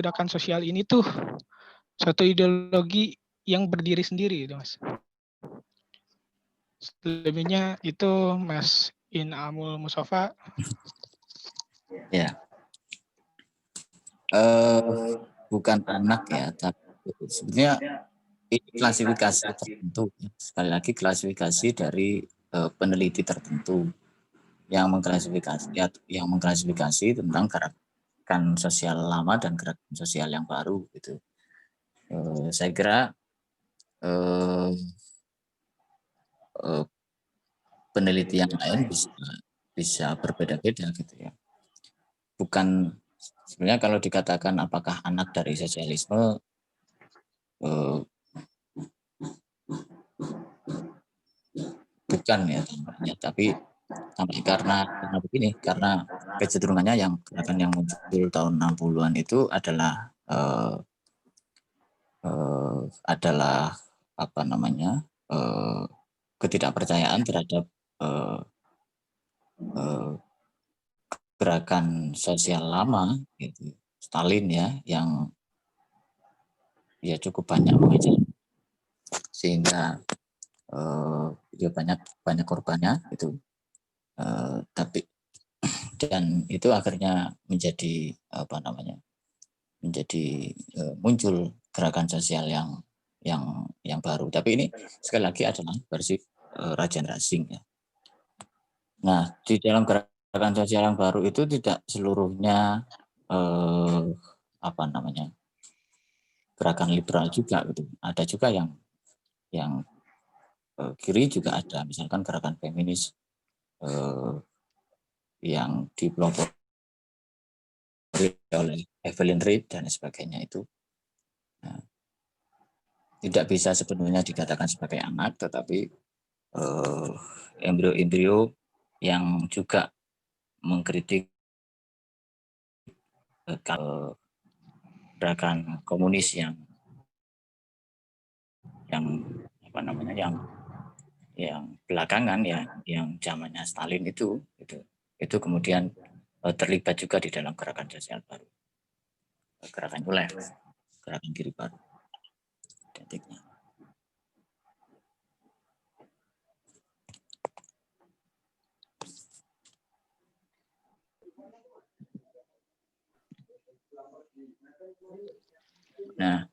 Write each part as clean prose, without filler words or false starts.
gerakan sosial ini tuh suatu ideologi yang berdiri sendiri, gitu, Mas. Selebihnya itu Mas Inamul Mustafa. Ya, bukan anak ya, tapi sebenarnya ini klasifikasi tertentu. Sekali lagi klasifikasi dari peneliti tertentu yang mengklasifikasi tentang gerakan sosial lama dan gerakan sosial yang baru, gitu. Saya kira peneliti yang lain bisa berbeda-beda, gitu ya. Bukan sebenarnya kalau dikatakan apakah anak dari sosialisme, bukan ya tampaknya, tapi karena begini, karena kecenderungannya yang gerakan yang muncul tahun 60-an itu adalah apa namanya, ketidakpercayaan terhadap gerakan sosial lama, gitu. Stalin ya, yang ya cukup banyak mengejar, sehingga ya banyak korbannya itu, tapi dan itu akhirnya menjadi apa namanya, menjadi muncul gerakan sosial yang baru. Tapi ini sekali lagi adalah versi Rajan Rasing ya. Nah, di dalam gerakan sosial yang baru itu tidak seluruhnya apa namanya, gerakan liberal juga, gitu. Ada juga yang kiri juga ada, misalkan gerakan feminis yang dipelopori oleh Evelyn Reed dan sebagainya itu. Nah, tidak bisa sepenuhnya dikatakan sebagai anak, tetapi embrio-embrio yang juga mengkritik gerakan komunis yang apa namanya, yang belakangan ya, yang zamannya Stalin itu kemudian terlibat juga di dalam gerakan sosial baru, gerakan left, gerakan kiri baru. Detiknya. Nah,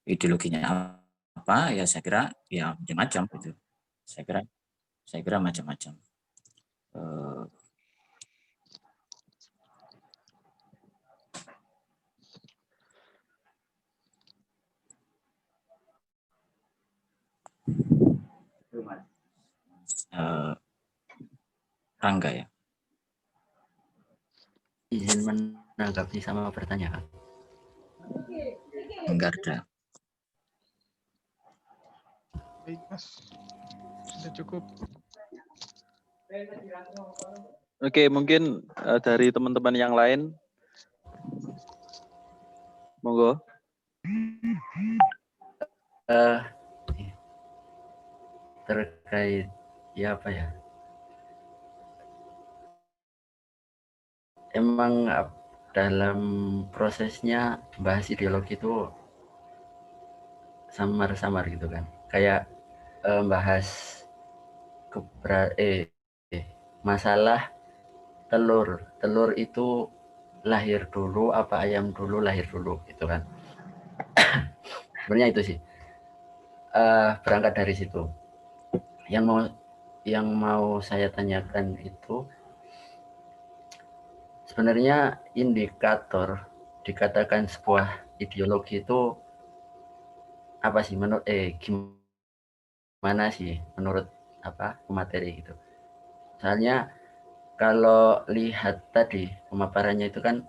ideologinya apa ya, saya kira ya macam-macam gitu. Saya kira macam-macam. Rangga ya. Izin menanggapi sama pertanyaan. Enggarda. Baik, Mas. Sudah cukup. Oke, mungkin dari teman-teman yang lain, monggo. Terkait ya apa ya? Emang dalam prosesnya bahas ideologi itu samar-samar gitu kan. Kayak bahas masalah telur itu lahir dulu apa ayam dulu lahir dulu gitu kan. Sebenarnya itu sih berangkat dari situ. Yang mau saya tanyakan itu sebenarnya indikator dikatakan sebuah ideologi itu apa sih menurut gimana sih menurut apa materi gitu. Soalnya kalau lihat tadi pemaparannya itu kan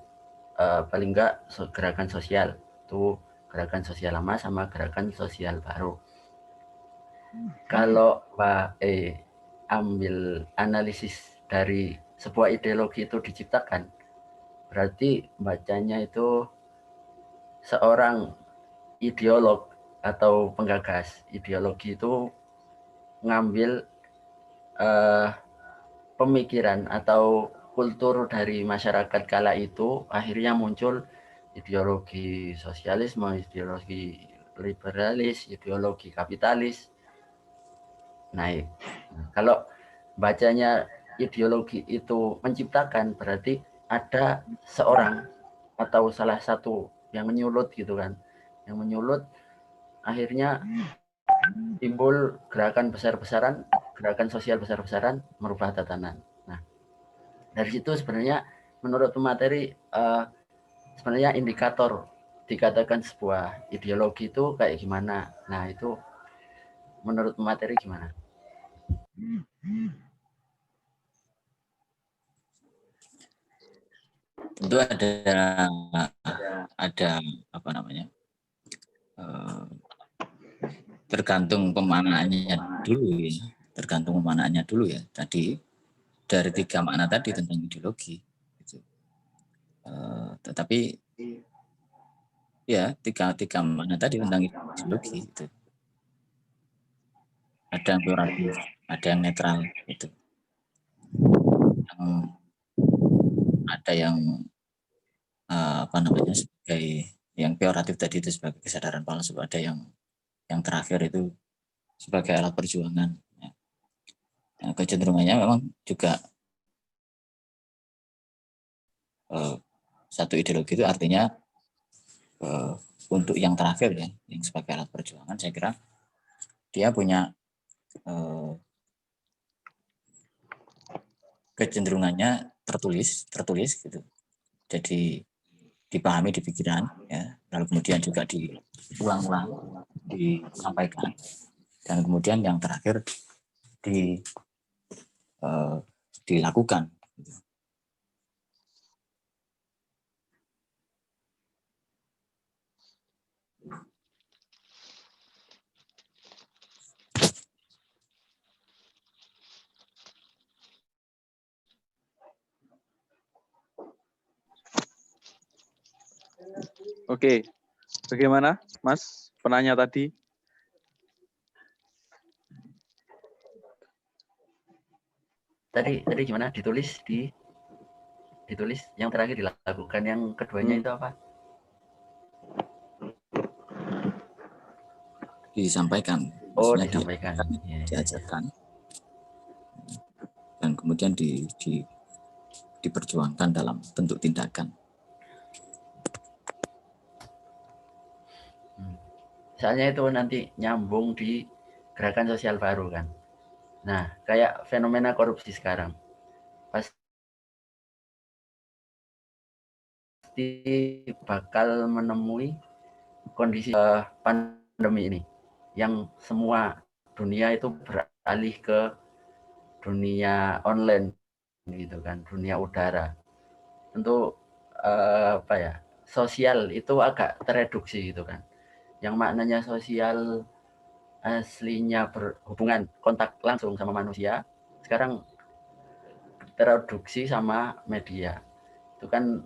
paling enggak gerakan sosial itu gerakan sosial lama sama gerakan sosial baru. Kalau ambil analisis dari sebuah ideologi itu diciptakan, berarti bacanya itu seorang ideolog atau penggagas ideologi itu ngambil pemikiran atau kultur dari masyarakat kala itu akhirnya muncul ideologi sosialisme, ideologi liberalis, ideologi kapitalis naik. Nah, kalau bacanya ideologi itu menciptakan, berarti ada seorang atau salah satu yang menyulut gitu kan, yang menyulut, akhirnya timbul gerakan besar-besaran, gerakan sosial besar-besaran merubah tatanan. Nah, dari situ sebenarnya menurut pemateri sebenarnya indikator dikatakan sebuah ideologi itu kayak gimana. Nah, itu menurut pemateri gimana? Tentu ada apa namanya, tergantung pemanaannya dulu ya, tadi dari 3 makna tadi tentang ideologi gitu. Tetapi ya tiga makna tadi tentang ideologi itu ada yang peoratif, ada yang netral itu, ada yang apa namanya sebagai yang peoratif tadi itu sebagai kesadaran palsu, ada yang terakhir itu sebagai alat perjuangan. Nah, kecenderungannya memang juga satu ideologi itu artinya untuk yang terakhir ya, yang sebagai alat perjuangan, saya kira dia punya kecenderungannya tertulis gitu. Jadi dipahami di pikiran ya, lalu kemudian juga diulang-ulang, disampaikan, dan kemudian yang terakhir dilakukan. Oke, bagaimana Mas penanya tadi? Tadi gimana? Ditulis yang terakhir dilakukan, yang keduanya itu apa? Disampaikan. Oh, disampaikan. Diajarkan. Dan kemudian diperjuangkan dalam bentuk tindakan. Soalnya itu nanti nyambung di gerakan sosial baru kan. Nah, kayak fenomena korupsi sekarang. Pasti bakal menemui kondisi pandemi ini yang semua dunia itu beralih ke dunia online gitu kan, dunia udara. Tentu apa ya, sosial itu agak tereduksi gitu kan. Yang maknanya sosial aslinya berhubungan kontak langsung sama manusia, sekarang tereduksi sama media. Itu kan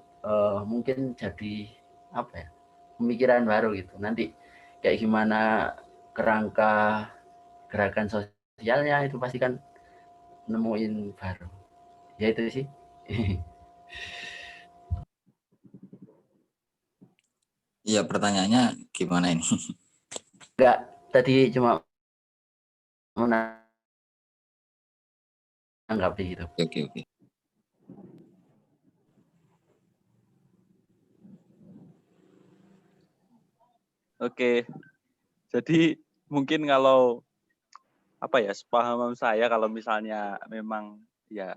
mungkin jadi apa ya, pemikiran baru gitu. Nanti kayak gimana kerangka gerakan sosialnya itu pasti kan nemuin baru. Ya itu sih. Iya, pertanyaannya gimana ini? Enggak, tadi cuma menanggapi gitu. Oke. Oke, jadi mungkin kalau apa ya, sepahaman saya kalau misalnya memang ya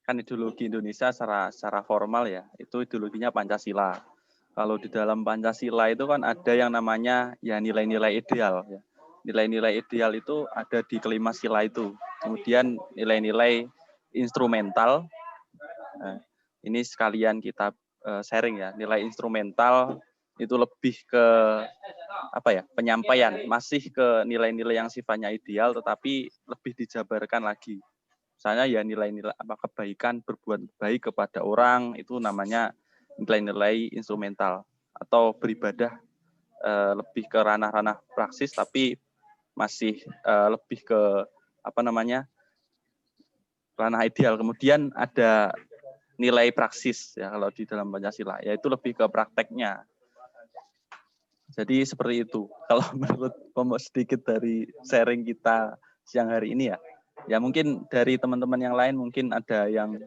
kan ideologi Indonesia secara formal ya itu ideologinya Pancasila. Kalau di dalam Pancasila itu kan ada yang namanya ya nilai-nilai ideal ya. Nilai-nilai ideal itu ada di kelima sila itu. Kemudian nilai-nilai instrumental. Nah, ini sekalian kita sharing ya. Nilai instrumental itu lebih ke apa ya, penyampaian, masih ke nilai-nilai yang sifatnya ideal tetapi lebih dijabarkan lagi. Misalnya ya nilai-nilai apa, kebaikan, berbuat baik kepada orang, itu namanya nilai-nilai instrumental. Atau beribadah lebih ke ranah-ranah praksis tapi masih lebih ke apa namanya, ranah ideal. Kemudian ada nilai praksis ya kalau di dalam Pancasila, yaitu lebih ke prakteknya. Jadi seperti itu. Kalau menurut sedikit dari sharing kita siang hari ini ya. Ya mungkin dari teman-teman yang lain mungkin ada yang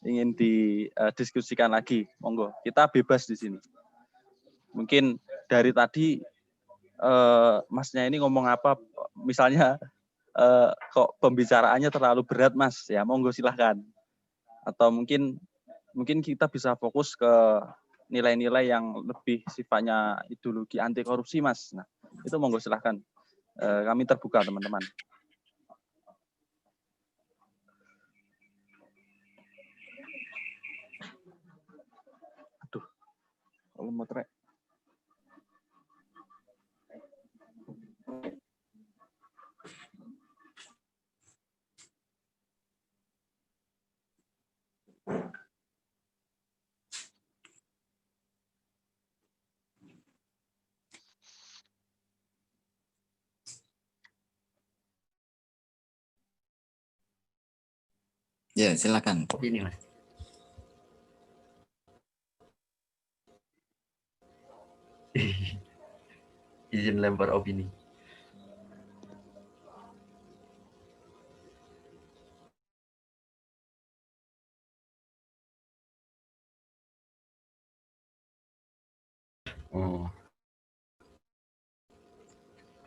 ingin didiskusikan lagi. Monggo, kita bebas di sini. Mungkin dari tadi Masnya ini ngomong apa, misalnya kok pembicaraannya terlalu berat Mas, ya monggo silahkan. Atau mungkin kita bisa fokus ke nilai-nilai yang lebih sifatnya ideologi anti korupsi Mas. Nah, itu monggo silahkan. Kami terbuka teman-teman. Aduh, kalau mau trek. Ya, silakan. Ini Mas. Izin lempar opini.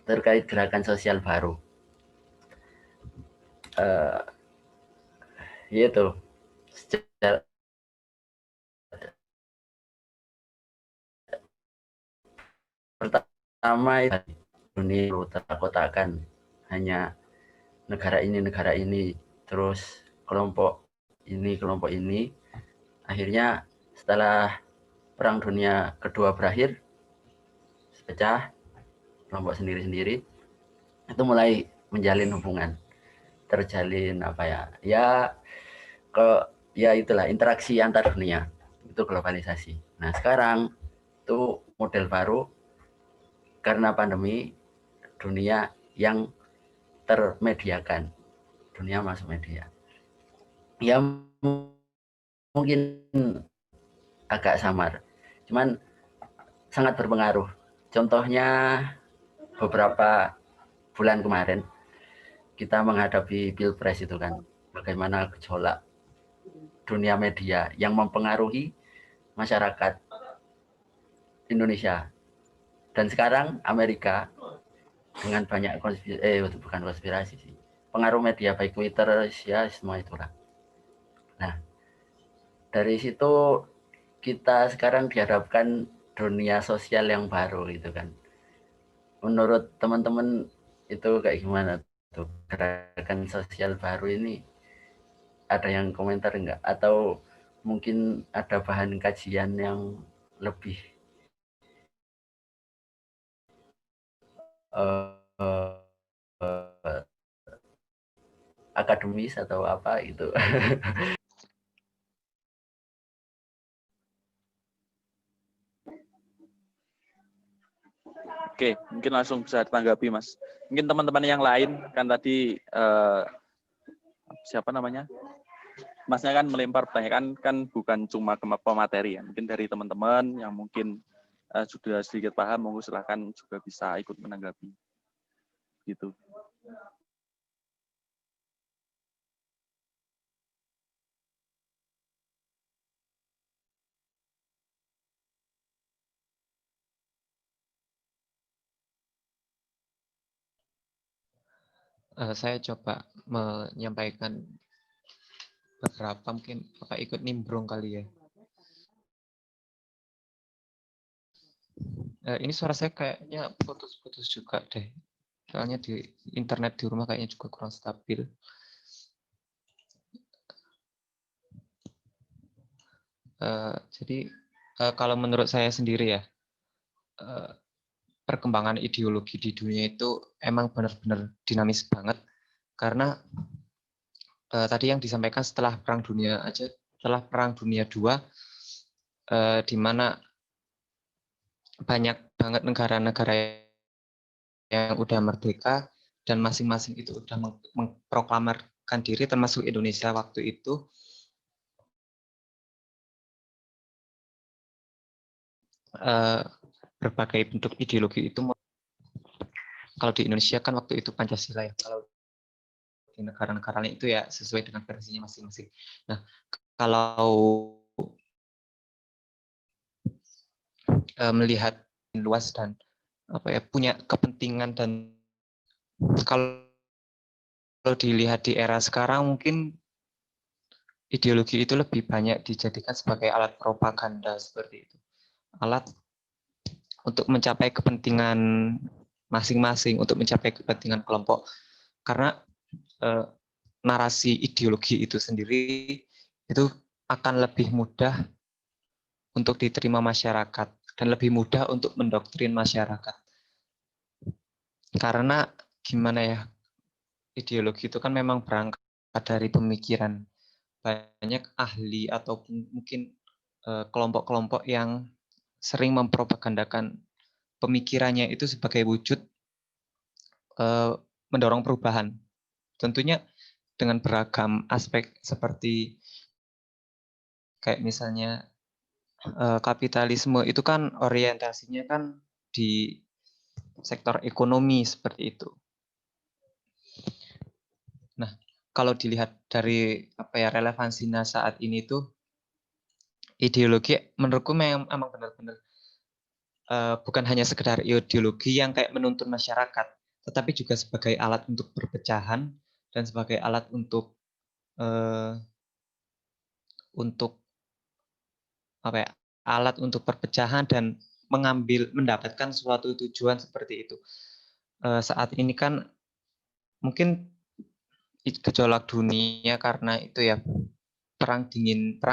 Terkait gerakan sosial baru. Yaitu secara pertama dunia terkotakkan hanya negara ini, terus kelompok ini. Akhirnya setelah Perang Dunia Kedua berakhir, pecah, kelompok sendiri-sendiri, itu mulai menjalin hubungan, terjalin itulah interaksi antar dunia, itu globalisasi. Nah sekarang itu model baru karena pandemi, dunia yang termediakan, dunia masuk media. Ya mungkin agak samar, cuman sangat berpengaruh. Contohnya beberapa bulan kemarin kita menghadapi Pilpres itu kan, bagaimana gejolak dunia media yang mempengaruhi masyarakat Indonesia. Dan sekarang Amerika dengan banyak konspirasi sih, pengaruh media baik Twitter ya semua itulah. Nah dari situ kita sekarang dihadapkan dunia sosial yang baru gitu kan. Menurut teman-teman itu kayak gimana tuh gerakan sosial baru ini? Ada yang komentar enggak? Atau mungkin ada bahan kajian yang lebih akademis atau apa gitu? Oke, mungkin langsung bisa ditanggapi Mas. Mungkin teman-teman yang lain kan tadi siapa namanya? Masnya kan melempar pertanyaan kan bukan cuma ke pemateri ya. Mungkin dari teman-teman yang mungkin sudah sedikit paham, monggo silakan juga bisa ikut menanggapi. Gitu. Saya coba menyampaikan beberapa, mungkin Bapak ikut nimbrung kali ya. Ini suara saya kayaknya putus-putus juga deh. Soalnya di internet di rumah kayaknya juga kurang stabil. Jadi kalau menurut saya sendiri ya, perkembangan ideologi di dunia itu emang benar-benar dinamis banget. Karena tadi yang disampaikan setelah Perang Dunia II, di mana banyak banget negara-negara yang udah merdeka dan masing-masing itu udah memproklamirkan diri, termasuk Indonesia waktu itu. berbagai bentuk ideologi itu. Kalau di Indonesia kan waktu itu Pancasila ya, kalau di negara-negara lain itu ya sesuai dengan versinya masing-masing. Nah, kalau melihat luas dan punya kepentingan, dan kalau dilihat di era sekarang mungkin ideologi itu lebih banyak dijadikan sebagai alat propaganda seperti itu. Alat untuk mencapai kepentingan masing-masing, untuk mencapai kepentingan kelompok. Karena narasi ideologi itu sendiri itu akan lebih mudah untuk diterima masyarakat dan lebih mudah untuk mendoktrin masyarakat. Karena gimana ya, ideologi itu kan memang berangkat dari pemikiran banyak ahli ataupun mungkin kelompok-kelompok yang sering mempropagandakan pemikirannya itu sebagai wujud mendorong perubahan. Tentunya dengan beragam aspek seperti kayak misalnya kapitalisme itu kan orientasinya kan di sektor ekonomi seperti itu. Nah, kalau dilihat dari relevansinya saat ini tuh, ideologi menurutku memang benar-benar bukan hanya sekedar ideologi yang kayak menuntun masyarakat, tetapi juga sebagai alat untuk perpecahan dan sebagai alat untuk alat untuk perpecahan dan mendapatkan suatu tujuan seperti itu. Saat ini kan mungkin gejolak dunia karena itu ya, perang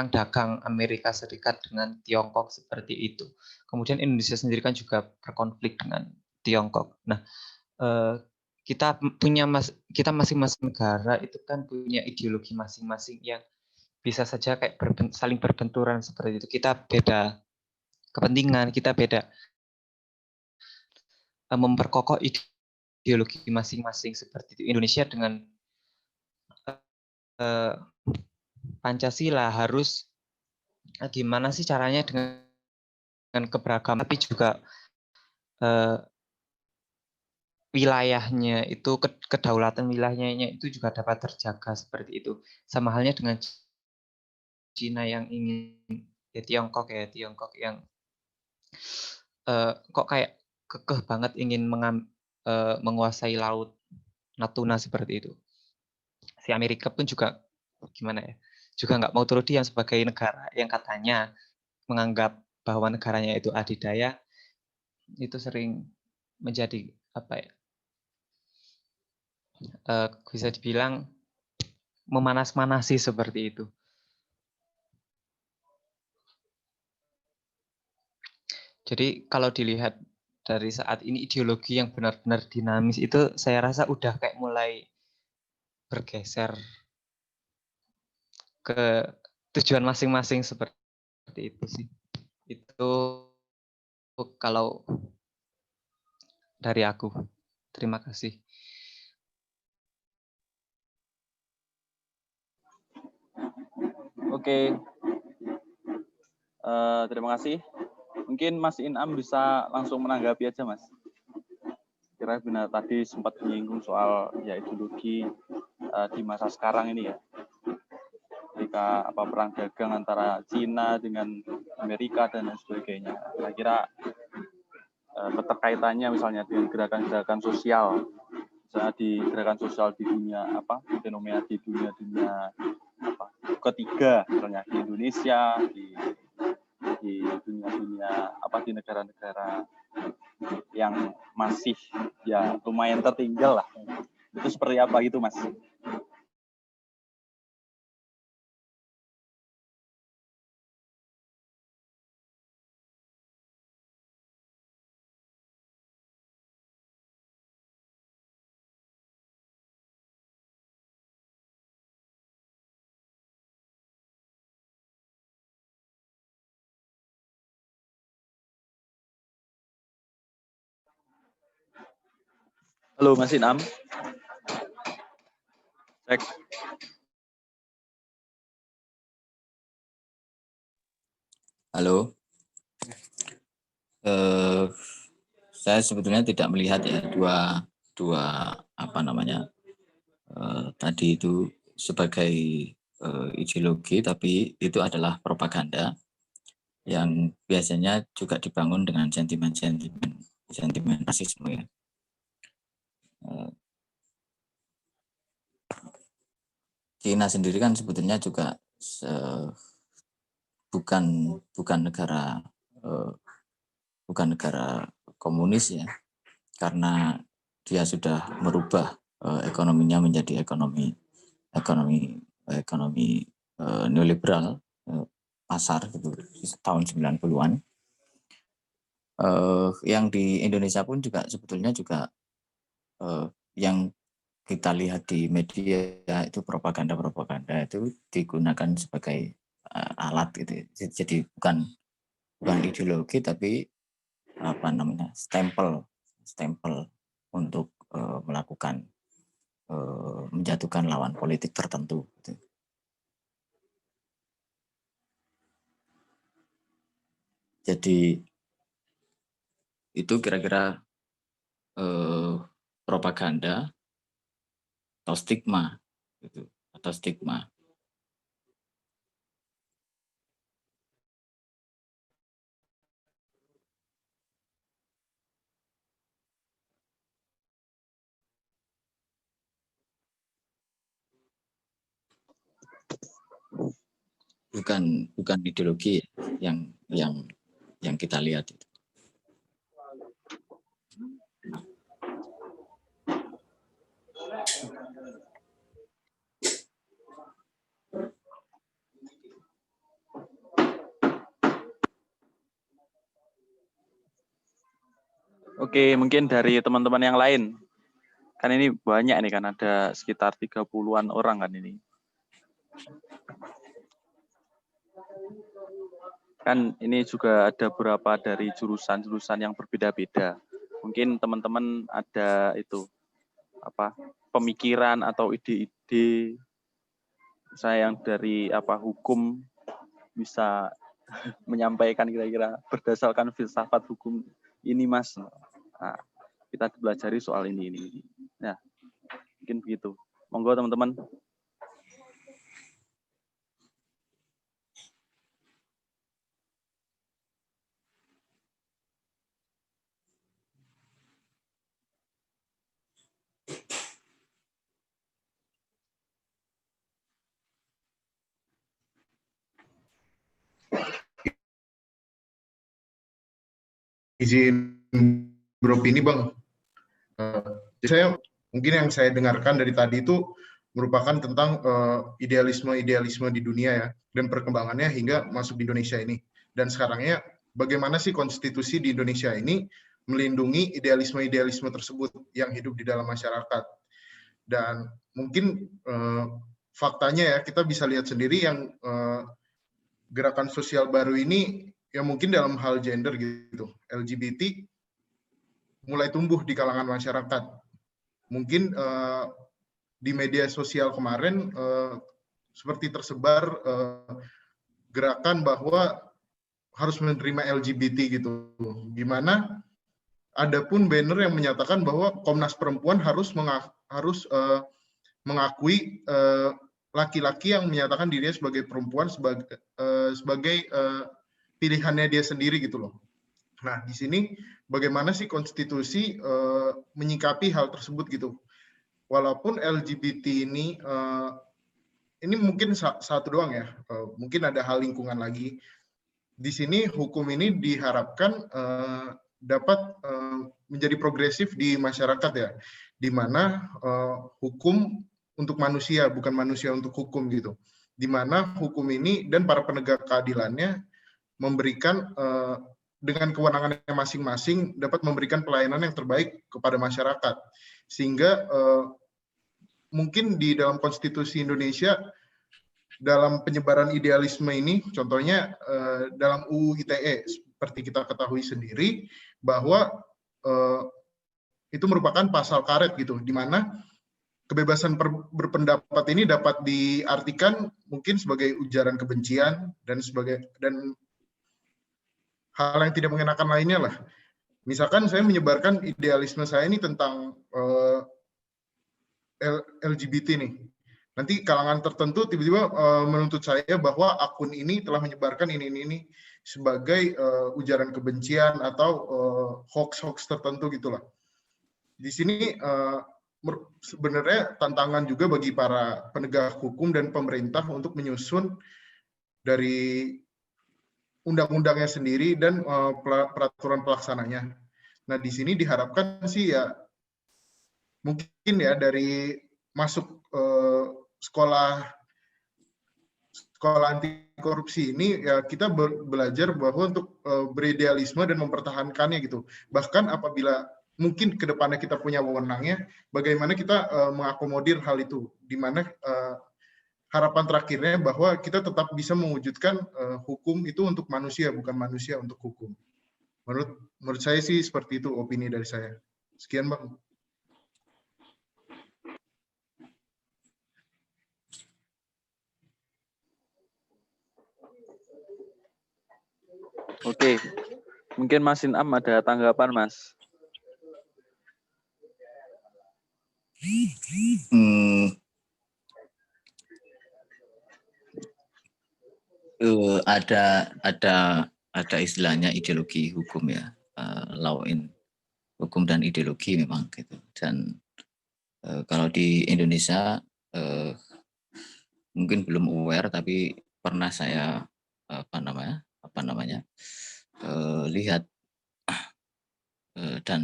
dagang Amerika Serikat dengan Tiongkok seperti itu. Kemudian Indonesia sendiri kan juga berkonflik dengan Tiongkok. Nah, kita masing-masing negara itu kan punya ideologi masing-masing yang bisa saja kayak saling berbenturan seperti itu. Kita beda kepentingan, kita beda memperkokoh ideologi masing-masing seperti itu. Indonesia dengan Pancasila harus gimana sih caranya dengan keberagaman, tapi juga wilayahnya itu, kedaulatan wilayahnya itu juga dapat terjaga seperti itu. Sama halnya dengan Cina yang ingin Tiongkok yang kok kayak kekeh banget ingin menguasai laut Natuna seperti itu. Si Amerika pun juga gimana ya, juga nggak mau turut diam sebagai negara yang katanya menganggap bahwa negaranya itu adidaya, itu sering menjadi bisa dibilang memanas-manasi seperti itu. Jadi kalau dilihat dari saat ini ideologi yang benar-benar dinamis itu saya rasa udah kayak mulai bergeser ke tujuan masing-masing seperti itu sih. Itu kalau dari aku. Terima kasih. Oke. Terima kasih. Mungkin Mas Inam bisa langsung menanggapi aja, Mas. Kira benar tadi sempat menyinggung soal ya ideologi di masa sekarang ini ya. Ketika perang dagang antara Cina dengan Amerika dan lain sebagainya. Kira-kira keterkaitannya misalnya dengan gerakan-gerakan sosial, misalnya di gerakan sosial di dunia fenomena di dunia ketiga, misalnya di Indonesia, di dunia di negara-negara yang masih ya lumayan tertinggal lah, itu seperti apa gitu, Mas? Halo Mas Inam. Cek. Halo. Saya sebetulnya tidak melihat ya dua apa namanya tadi itu sebagai ideologi, tapi itu adalah propaganda yang biasanya juga dibangun dengan sentimen rasisme ya. China sendiri kan sebetulnya juga bukan negara komunis ya, karena dia sudah merubah ekonominya menjadi ekonomi neoliberal, pasar gitu tahun 90-an. Yang di Indonesia pun juga sebetulnya juga yang kita lihat di media itu propaganda itu digunakan sebagai alat gitu. Jadi bukan ideologi, tapi apa namanya stempel untuk melakukan menjatuhkan lawan politik tertentu gitu. Jadi itu kira-kira propaganda atau stigma gitu, bukan ideologi yang kita lihat itu. Oke, mungkin dari teman-teman yang lain. Kan ini banyak nih kan, ada sekitar 30-an orang kan ini. Kan ini juga ada beberapa dari jurusan-jurusan yang berbeda-beda. Mungkin teman-teman ada itu pemikiran atau ide-ide saya yang dari hukum bisa menyampaikan kira-kira berdasarkan filsafat hukum ini, Mas. Nah, kita pelajari soal ini. Nah, mungkin begitu. Monggo teman-teman. Izin beropini, Bang. Jadi saya mungkin yang saya dengarkan dari tadi itu merupakan tentang idealisme di dunia ya, dan perkembangannya hingga masuk di Indonesia ini. Dan sekarangnya bagaimana sih konstitusi di Indonesia ini melindungi idealisme tersebut yang hidup di dalam masyarakat. Dan mungkin faktanya ya, kita bisa lihat sendiri yang gerakan sosial baru ini ya mungkin dalam hal gender gitu, LGBT mulai tumbuh di kalangan masyarakat. Mungkin di media sosial kemarin seperti tersebar gerakan bahwa harus menerima LGBT gitu. Gimana ada pun banner yang menyatakan bahwa Komnas Perempuan harus mengakui laki-laki yang menyatakan dirinya sebagai perempuan sebagai pilihannya dia sendiri gitu loh. Nah, di sini bagaimana sih konstitusi menyikapi hal tersebut gitu. Walaupun LGBT ini mungkin satu doang ya, mungkin ada hal lingkungan lagi. Di sini hukum ini diharapkan dapat menjadi progresif di masyarakat ya, di mana hukum untuk manusia, bukan manusia untuk hukum gitu. Di mana hukum ini dan para penegak keadilannya memberikan dengan kewenangannya masing-masing dapat memberikan pelayanan yang terbaik kepada masyarakat. Sehingga mungkin di dalam konstitusi Indonesia, dalam penyebaran idealisme ini, contohnya dalam UU ITE, seperti kita ketahui sendiri, bahwa itu merupakan pasal karet gitu, di mana kebebasan berpendapat ini dapat diartikan mungkin sebagai ujaran kebencian dan hal yang tidak mengenakan lainnya lah. Misalkan saya menyebarkan idealisme saya ini tentang LGBT nih. Nanti kalangan tertentu tiba-tiba menuntut saya bahwa akun ini telah menyebarkan ini sebagai ujaran kebencian atau hoax-hoax tertentu gitulah. Di sini sebenarnya tantangan juga bagi para penegak hukum dan pemerintah untuk menyusun dari undang-undangnya sendiri dan peraturan pelaksananya. Nah, di sini diharapkan sih ya mungkin ya dari masuk sekolah anti korupsi ini ya kita belajar bahwa untuk beridealisme dan mempertahankannya gitu. Bahkan apabila mungkin ke depannya kita punya wewenangnya, bagaimana kita mengakomodir hal itu, di mana harapan terakhirnya bahwa kita tetap bisa mewujudkan hukum itu untuk manusia, bukan manusia untuk hukum. Menurut saya sih seperti itu opini dari saya. Sekian, Bang. Oke, mungkin Mas Inam ada tanggapan, Mas? Ada istilahnya ideologi hukum ya, law in hukum dan ideologi memang gitu. Dan kalau di Indonesia mungkin belum aware, tapi pernah saya lihat dan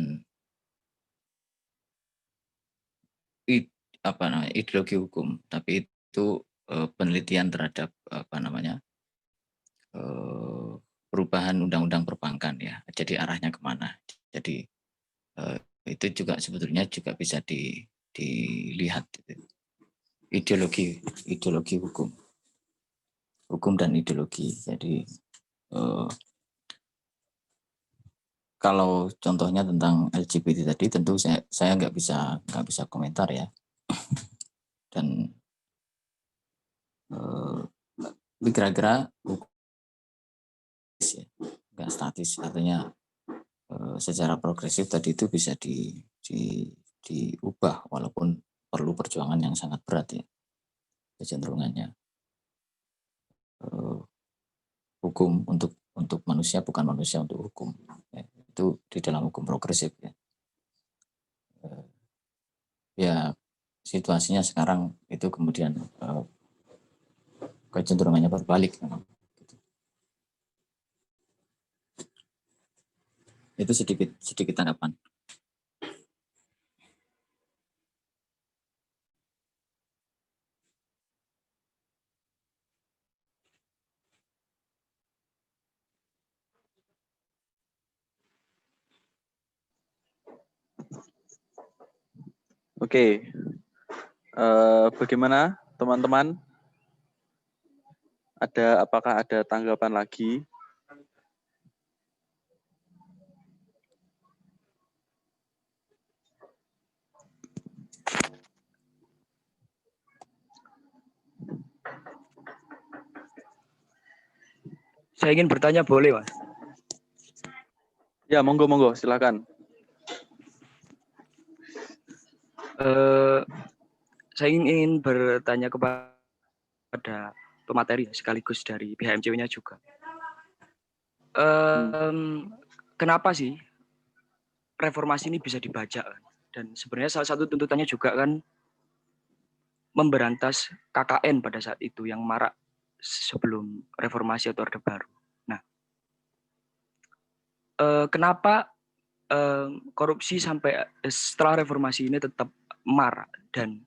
ideologi hukum, tapi itu penelitian terhadap perubahan undang-undang perbankan ya. Jadi arahnya kemana? Jadi itu juga sebetulnya juga bisa dilihat gitu. Ideologi hukum dan ideologi. Jadi kalau contohnya tentang LGBT tadi, tentu saya nggak bisa komentar ya. Dan kira-kira nggak statis, artinya secara progresif tadi itu bisa diubah, walaupun perlu perjuangan yang sangat berat ya. Kecenderungannya hukum untuk manusia, bukan manusia untuk hukum ya. Itu di dalam hukum progresif ya. Ya situasinya sekarang itu kemudian kecenderungannya berbalik memang. Itu sedikit tanggapan. Oke, bagaimana teman-teman? Apakah ada tanggapan lagi? Saya ingin bertanya, boleh, Mas? Ya, monggo, silakan. Saya ingin bertanya kepada pemateri sekaligus dari pihak MCW-nya juga. Kenapa sih reformasi ini bisa dibaca? Dan sebenarnya salah satu tuntutannya juga kan memberantas KKN pada saat itu yang marak sebelum reformasi atau Orde Baru. Nah, kenapa korupsi sampai setelah reformasi ini tetap marak, dan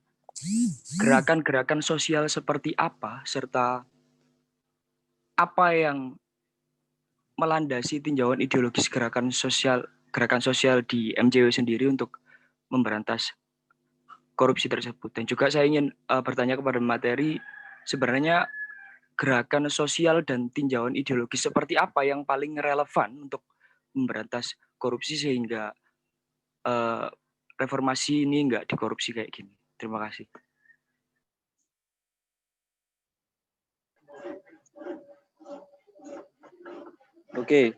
gerakan-gerakan sosial seperti apa serta apa yang melandasi tinjauan ideologis gerakan sosial di MCW sendiri untuk memberantas korupsi tersebut. Dan juga saya ingin bertanya kepada materi, sebenarnya gerakan sosial dan tinjauan ideologis seperti apa yang paling relevan untuk memberantas korupsi sehingga reformasi ini nggak dikorupsi kayak gini. Terima kasih. Oke,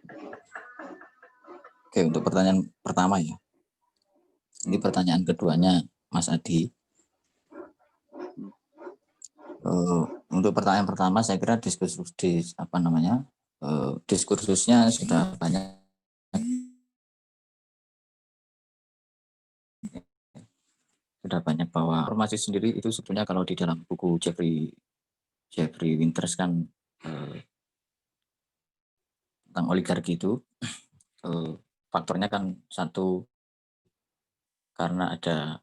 Oke, untuk pertanyaan pertama ya. Ini pertanyaan keduanya Mas Adi. Untuk pertanyaan pertama saya kira diskursusnya sudah banyak bahwa reformasi sendiri itu sebetulnya kalau di dalam buku Jeffrey Winters kan tentang oligarki itu faktornya kan satu karena ada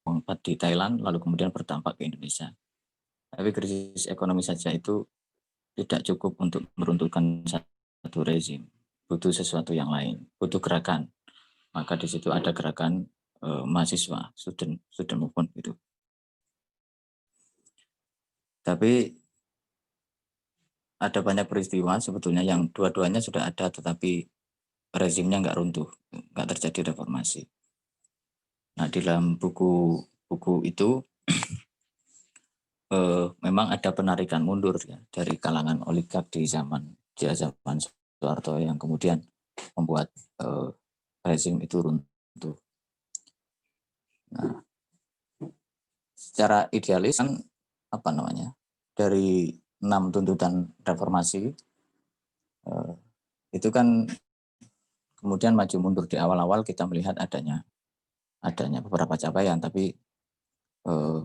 pengumpat di Thailand lalu kemudian berdampak ke Indonesia. Tapi krisis ekonomi saja itu tidak cukup untuk meruntuhkan satu rezim. Butuh sesuatu yang lain, butuh gerakan. Maka di situ ada gerakan mahasiswa, student movement gitu. Tapi ada banyak peristiwa sebetulnya yang dua-duanya sudah ada, tetapi rezimnya nggak runtuh, nggak terjadi reformasi. Nah, di dalam buku itu memang ada penarikan mundur ya dari kalangan oligark di zaman Soeharto yang kemudian membuat rezim itu runtuh. Nah, secara idealis kan dari 6 tuntutan reformasi itu kan kemudian maju mundur. Di awal-awal kita melihat adanya beberapa capaian, tapi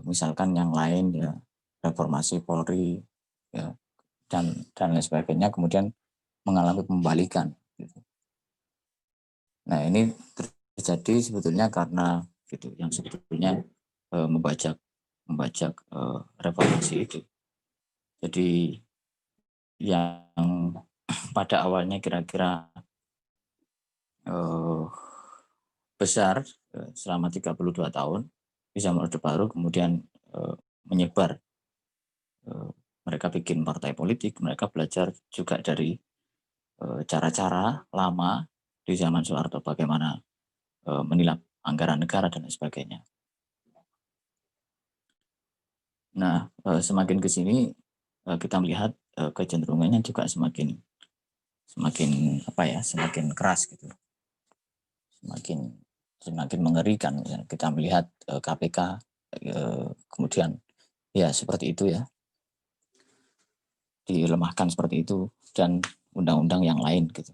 misalkan yang lain ya reformasi Polri ya dan lain sebagainya kemudian mengalami pembalikan gitu. Nah, ini terjadi sebetulnya karena gitu yang sebetulnya membajak reformasi itu. Jadi yang pada awalnya kira-kira besar selama 32 tahun di zaman Orde Baru kemudian menyebar. Mereka bikin partai politik, mereka belajar juga dari cara-cara lama di zaman Soeharto bagaimana menilap anggaran negara dan sebagainya. Nah, semakin ke sini kita melihat kecenderungannya juga semakin keras gitu. Semakin mengerikan ya. Kita melihat KPK kemudian ya seperti itu ya. Dilemahkan seperti itu dan undang-undang yang lain gitu.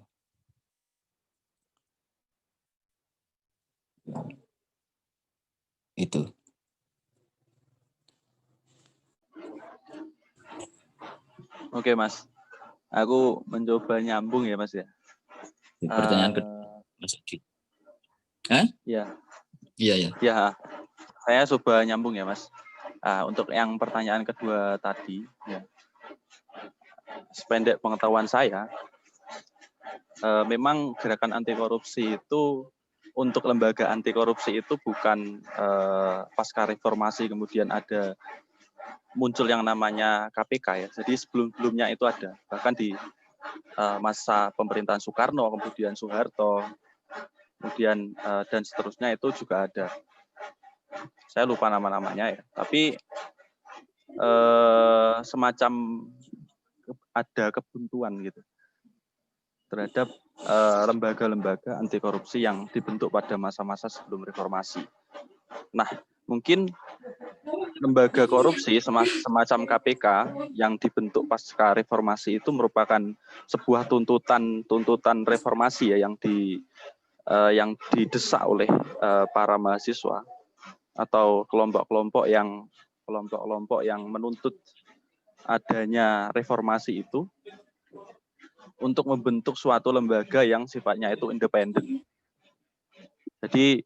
Itu. Oke, Mas. Aku mencoba nyambung ya, Mas ya. Pertanyaan kedua, Mas Adi. Ya. Iya. Ya, saya coba nyambung ya, Mas. Untuk yang pertanyaan kedua tadi, ya. Sependek pengetahuan saya, memang gerakan anti korupsi itu untuk lembaga anti korupsi itu bukan pasca reformasi kemudian ada muncul yang namanya KPK ya. Jadi sebelum-sebelumnya itu ada. Bahkan di masa pemerintahan Soekarno, kemudian Soeharto, kemudian dan seterusnya itu juga ada. Saya lupa nama-namanya ya. Tapi semacam ada kebuntuan gitu terhadap lembaga-lembaga anti korupsi yang dibentuk pada masa-masa sebelum reformasi. Nah, mungkin lembaga korupsi semacam KPK yang dibentuk pasca reformasi itu merupakan sebuah tuntutan reformasi ya yang didesak oleh para mahasiswa atau kelompok-kelompok yang menuntut adanya reformasi itu untuk membentuk suatu lembaga yang sifatnya itu independen. Jadi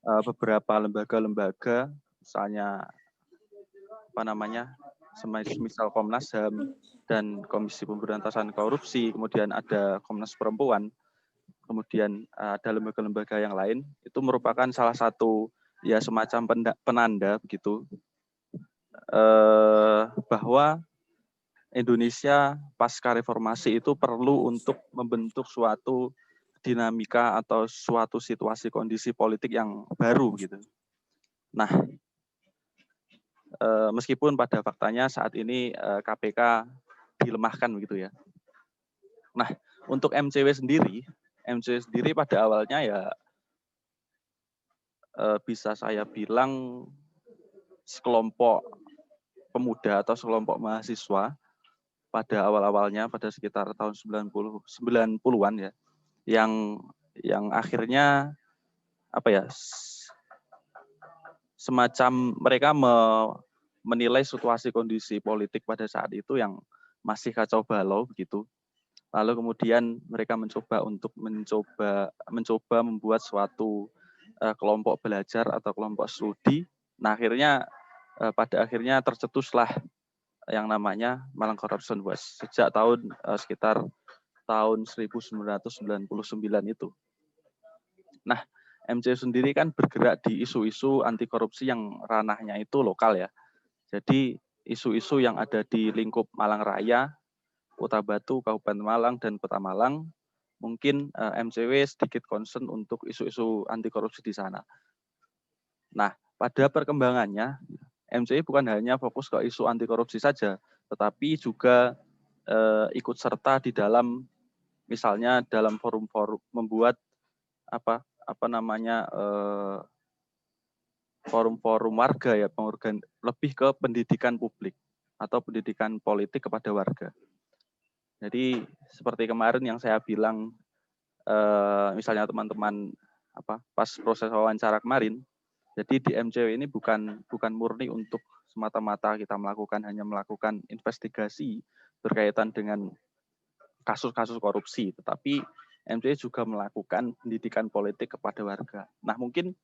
beberapa lembaga-lembaga, misalnya semisal Komnas HAM dan Komisi Pemberantasan Korupsi, kemudian ada Komnas Perempuan, kemudian ada lembaga-lembaga yang lain, itu merupakan salah satu ya semacam penanda begitu bahwa Indonesia pasca reformasi itu perlu untuk membentuk suatu dinamika atau suatu situasi kondisi politik yang baru gitu. Nah, meskipun pada faktanya saat ini KPK dilemahkan begitu ya. Nah, untuk MCW sendiri pada awalnya ya bisa saya bilang sekelompok pemuda atau sekelompok mahasiswa pada awal-awalnya pada sekitar tahun 90-an ya, yang akhirnya apa ya, semacam mereka menilai situasi kondisi politik pada saat itu yang masih kacau balau begitu. Lalu kemudian mereka mencoba membuat suatu kelompok belajar atau kelompok studi. Nah, pada akhirnya tercetuslah yang namanya Malang Corruption Watch sejak sekitar tahun 1999 itu. Nah, MCW sendiri kan bergerak di isu-isu anti korupsi yang ranahnya itu lokal ya. Jadi isu-isu yang ada di lingkup Malang Raya, Kota Batu, Kabupaten Malang, dan Kota Malang, mungkin MCW sedikit concern untuk isu-isu anti korupsi di sana. Nah, pada perkembangannya, MCW bukan hanya fokus ke isu anti korupsi saja, tetapi juga ikut serta di dalam, misalnya dalam forum-forum membuat forum-forum warga ya, lebih ke pendidikan publik atau pendidikan politik kepada warga. Jadi seperti kemarin yang saya bilang, misalnya teman-teman pas proses wawancara kemarin, jadi di MCW ini bukan murni untuk semata-mata kita hanya melakukan investigasi berkaitan dengan kasus-kasus korupsi, tetapi MCW juga melakukan pendidikan politik kepada warga. Nah, mungkin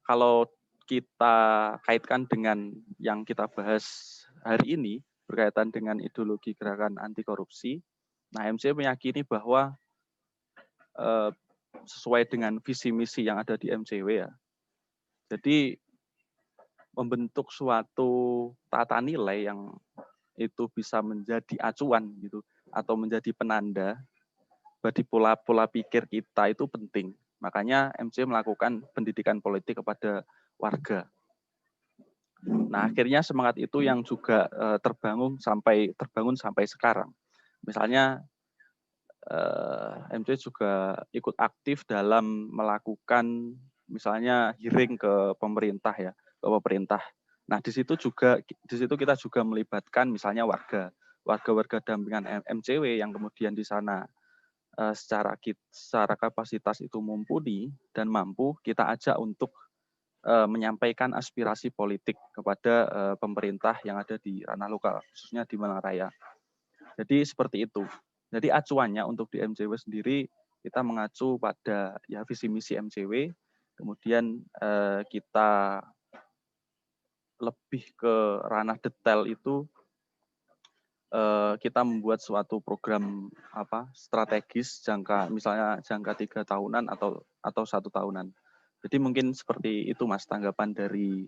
kalau kita kaitkan dengan yang kita bahas hari ini berkaitan dengan ideologi gerakan anti korupsi, nah MCW meyakini bahwa sesuai dengan visi misi yang ada di MCW ya. Jadi membentuk suatu tata nilai yang itu bisa menjadi acuan gitu atau menjadi penanda bagi pola pikir kita itu penting. Makanya MCW melakukan pendidikan politik kepada warga. Nah, akhirnya semangat itu yang juga terbangun sampai sekarang. Misalnya MCW juga ikut aktif dalam melakukan misalnya hearing ke pemerintah ya, ke pemerintah. Nah, di situ kita juga melibatkan misalnya warga dampingan MCW yang kemudian di sana secara kapasitas itu mumpuni dan mampu kita ajak untuk menyampaikan aspirasi politik kepada pemerintah yang ada di ranah lokal, khususnya di Malang Raya. Jadi seperti itu. Jadi acuannya untuk di MCW sendiri kita mengacu pada ya visi misi MCW, kemudian kita lebih ke ranah detail itu kita membuat suatu program strategis misalnya jangka 3 tahunan atau 1 tahunan. Jadi mungkin seperti itu Mas tanggapan dari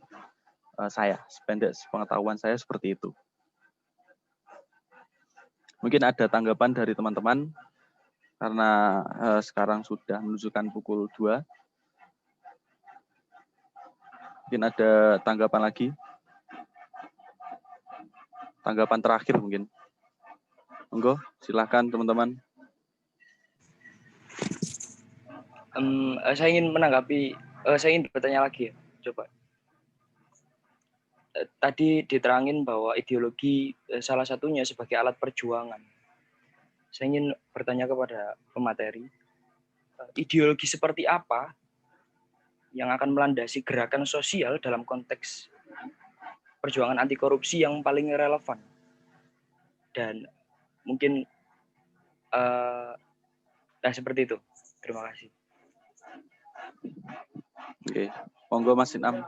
saya, sependek pengetahuan saya seperti itu. Mungkin ada tanggapan dari teman-teman karena sekarang sudah menunjukkan pukul 2. Mungkin ada tanggapan lagi. Tanggapan terakhir mungkin. Monggo, silakan teman-teman. Saya ingin bertanya lagi ya, coba. Tadi diterangin bahwa ideologi salah satunya sebagai alat perjuangan. Saya ingin bertanya kepada pemateri, ideologi seperti apa yang akan melandasi gerakan sosial dalam konteks perjuangan anti korupsi yang paling relevan? Dan mungkin seperti itu. Terima kasih. Oke, monggo Mas Inam.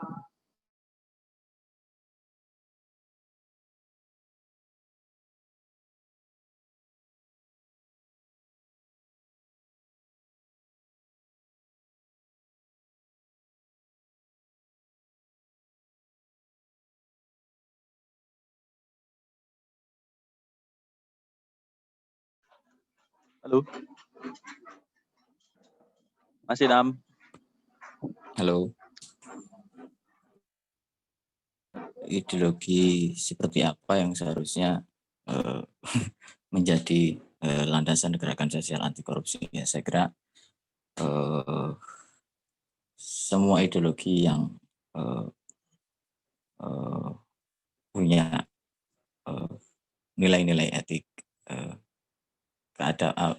Halo. Mas Inam. Halo. Ideologi seperti apa yang seharusnya menjadi landasan gerakan sosial anti korupsi. Ya, saya kira semua ideologi yang punya nilai-nilai etik,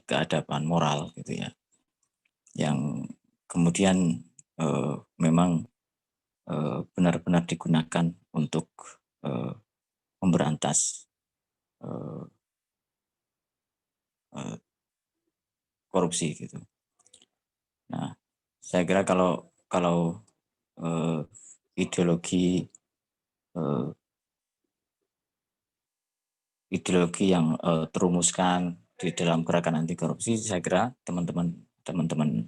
keadaban moral gitu ya, yang kemudian memang benar-benar digunakan untuk memberantas korupsi gitu. Nah, saya kira kalau ideologi yang terumuskan di dalam gerakan anti korupsi, saya kira teman-teman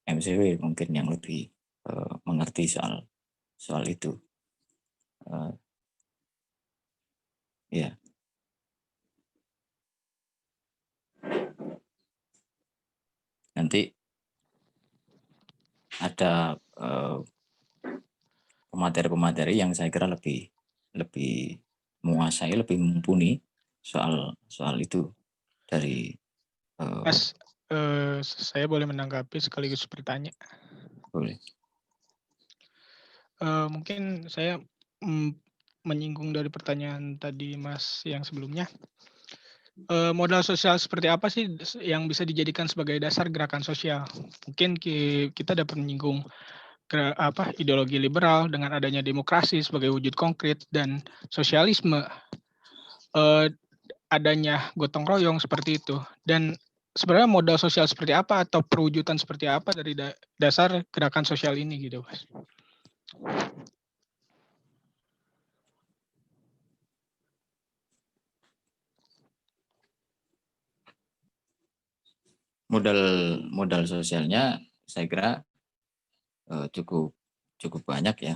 MCW mungkin yang lebih mengerti soal itu. Ya. Nanti ada pemateri-pemateri yang saya kira lebih menguasai, lebih mumpuni soal itu dari Mas, saya boleh menanggapi sekaligus bertanya. boleh. Mungkin saya menyinggung dari pertanyaan tadi Mas yang sebelumnya. Modal sosial seperti apa sih yang bisa dijadikan sebagai dasar gerakan sosial? Mungkin kita dapat menyinggung ideologi liberal dengan adanya demokrasi sebagai wujud konkret dan sosialisme adanya gotong royong seperti itu. Dan sebenarnya modal sosial seperti apa atau perwujudan seperti apa dari dasar gerakan sosial ini gitu, Mas? Modal sosialnya saya kira cukup banyak ya.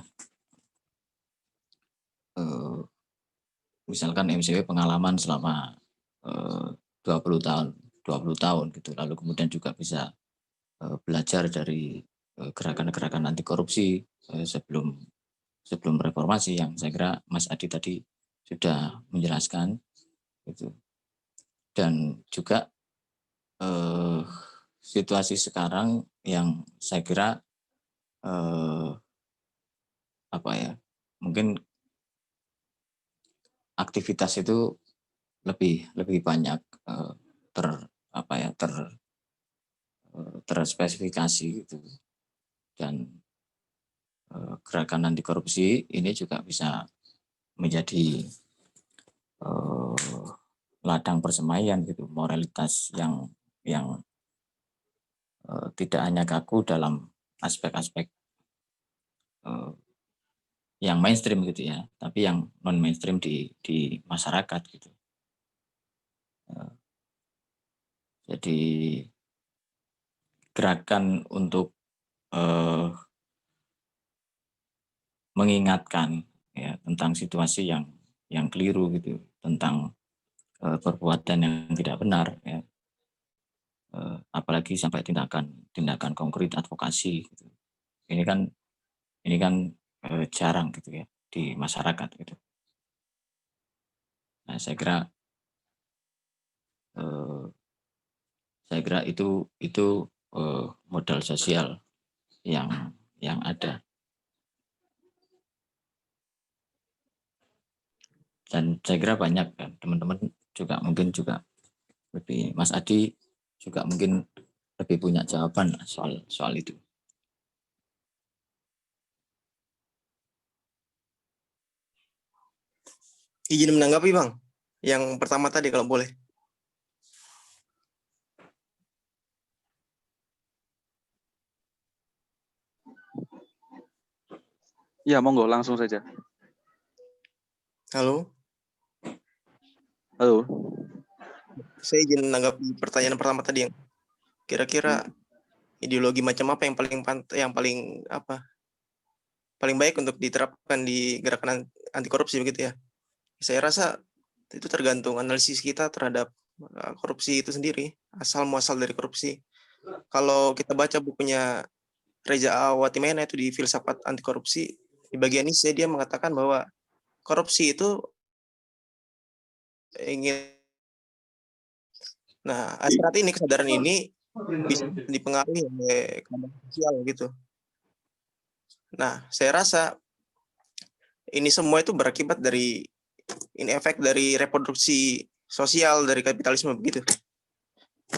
Misalkan MCW pengalaman selama 20 tahun gitu, lalu kemudian juga bisa belajar dari gerakan-gerakan anti korupsi sebelum reformasi yang saya kira Mas Adi tadi sudah menjelaskan gitu. Dan juga situasi sekarang yang saya kira mungkin aktivitas itu lebih banyak terspesifikasi gitu, dan gerakan anti korupsi ini juga bisa menjadi ladang persemaian gitu, moralitas yang tidak hanya kaku dalam aspek-aspek yang mainstream gitu ya, tapi yang non mainstream di masyarakat gitu. Jadi gerakan untuk mengingatkan ya tentang situasi yang keliru gitu, tentang perbuatan yang tidak benar ya, apalagi sampai tindakan konkret advokasi gitu. Ini kan jarang gitu ya di masyarakat gitu. Nah, saya kira itu modal sosial yang ada. Dan saya kira banyak kan teman-teman juga mungkin juga lebih, Mas Adi juga mungkin lebih punya jawaban soal itu. Izin menanggapi Bang, yang pertama tadi kalau boleh. Ya, monggo langsung saja. Halo. Halo. Saya izin menanggapi pertanyaan pertama tadi yang kira-kira ideologi macam apa yang paling baik untuk diterapkan di gerakan anti korupsi begitu ya. Saya rasa itu tergantung analisis kita terhadap korupsi itu sendiri, asal muasal dari korupsi. Kalau kita baca bukunya Reza Awatimena itu di Filsafat Anti Korupsi, di bagian ini dia mengatakan bahwa korupsi itu ingin Nah, hasrat ini, kesadaran ini bisa dipengaruhi oleh keadaan sosial gitu. Nah, saya rasa ini semua itu berakibat dari ini efek dari reproduksi sosial dari kapitalisme begitu.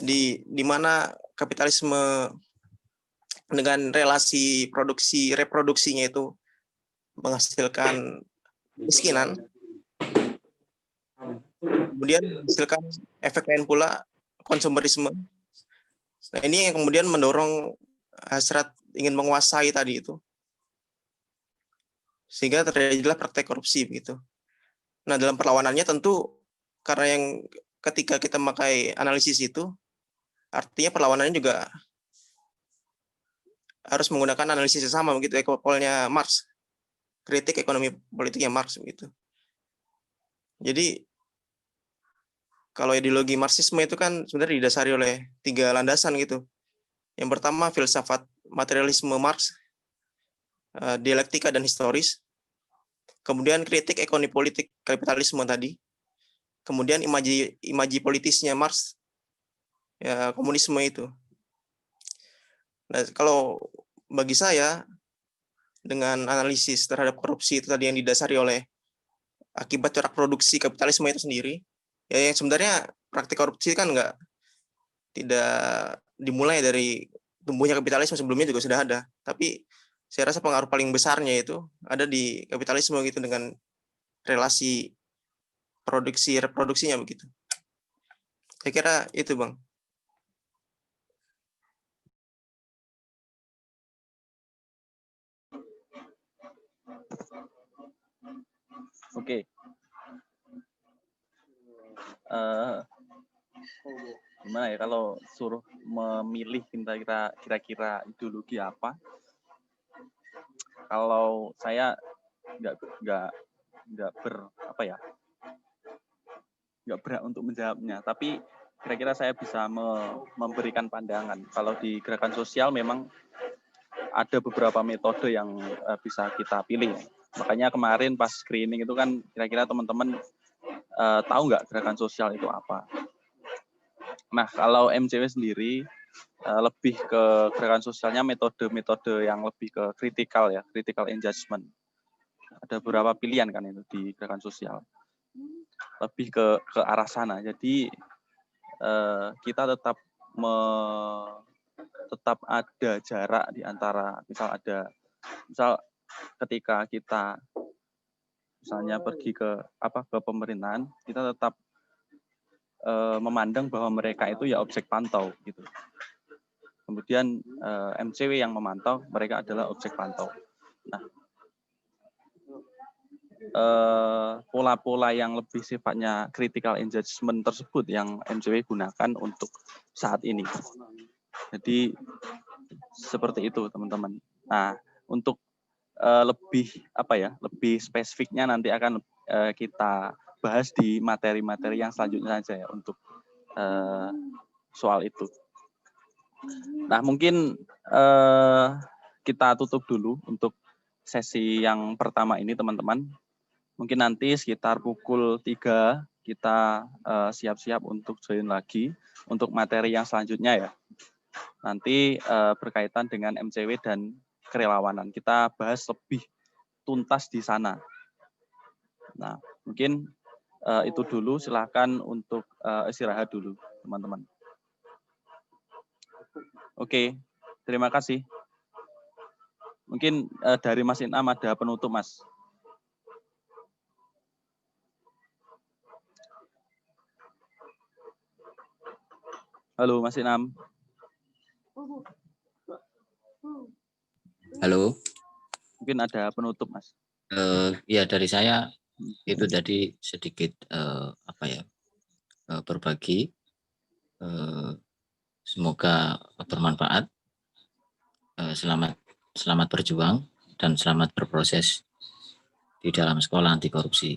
Di mana kapitalisme dengan relasi produksi reproduksinya itu menghasilkan kemiskinan, kemudian menghasilkan efek lain pula konsumerisme. Nah, ini yang kemudian mendorong hasrat ingin menguasai tadi itu, sehingga terjadilah praktek korupsi begitu. Nah, dalam perlawanannya tentu karena yang ketika kita memakai analisis itu, artinya perlawanannya juga harus menggunakan analisis yang sama begitu, ekopolnya Marx, kritik ekonomi politiknya Marx begitu. Jadi kalau ideologi Marxisme itu kan sebenarnya didasari oleh 3 landasan gitu. Yang pertama filsafat materialisme Marx, dialektika dan historis. Kemudian kritik ekonomi politik kapitalisme tadi. Kemudian imaji politisnya Marx, ya komunisme itu. Nah, kalau bagi saya dengan analisis terhadap korupsi itu tadi yang didasari oleh akibat corak produksi kapitalisme itu sendiri, ya yang sebenarnya praktik korupsi kan tidak dimulai dari tumbuhnya kapitalisme, sebelumnya juga sudah ada. Tapi saya rasa pengaruh paling besarnya itu ada di kapitalisme gitu dengan relasi produksi reproduksinya begitu. Saya kira itu, Bang. Oke. Gimana ya kalau suruh memilih kira-kira ideologi apa? Kalau saya nggak berhak untuk menjawabnya, tapi kira-kira saya bisa memberikan pandangan. Kalau di gerakan sosial memang ada beberapa metode yang bisa kita pilih. Makanya kemarin pas screening itu kan kira-kira teman-teman tahu nggak gerakan sosial itu apa? Nah, kalau MCW sendiri lebih ke gerakan sosialnya metode-metode yang lebih ke critical ya, critical engagement. Ada beberapa pilihan kan itu di gerakan sosial. Lebih ke arah sana. Jadi kita tetap ada jarak di antara misal ketika kita misalnya pergi ke pemerintahan, kita tetap memandang bahwa mereka itu ya objek pantau gitu. Kemudian MCW yang memantau, mereka adalah objek pantau. Nah, pola-pola yang lebih sifatnya critical engagement tersebut yang MCW gunakan untuk saat ini. Jadi seperti itu teman-teman. Nah, untuk lebih spesifiknya nanti akan kita bahas di materi-materi yang selanjutnya saja ya untuk soal itu. Nah, mungkin kita tutup dulu untuk sesi yang pertama ini teman-teman. Mungkin nanti sekitar pukul 3 kita siap-siap untuk join lagi untuk materi yang selanjutnya ya. Nanti berkaitan dengan MCW dan kerelawanan. Kita bahas lebih tuntas di sana. Nah, mungkin itu dulu. Silakan untuk istirahat dulu, teman-teman. Oke, terima kasih. Mungkin dari Mas Inam ada penutup, Mas. Halo, Mas Inam. Halo. Mungkin ada penutup, Mas. Ya dari saya itu tadi sedikit berbagi. Semoga bermanfaat. Selamat berjuang dan selamat berproses di dalam sekolah anti korupsi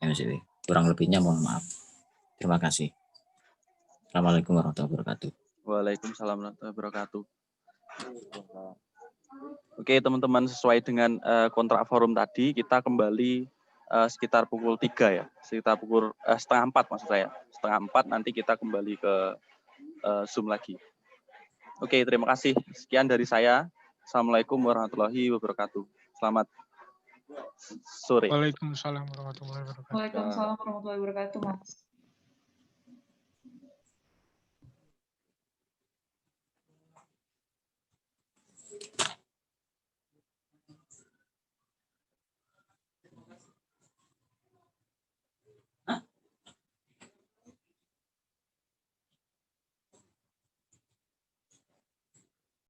MCW. Kurang lebihnya mohon maaf. Terima kasih. Assalamualaikum warahmatullahi wabarakatuh. Waalaikumsalam warahmatullahi wabarakatuh. Oke teman-teman, sesuai dengan kontrak forum tadi, kita kembali sekitar pukul 3 ya, sekitar pukul setengah 4 maksud saya. Setengah 4 nanti kita kembali ke Zoom lagi. Oke, terima kasih. Sekian dari saya. Assalamualaikum warahmatullahi wabarakatuh. Selamat sore. Waalaikumsalam warahmatullahi wabarakatuh. Waalaikumsalam warahmatullahi wabarakatuh, Mas.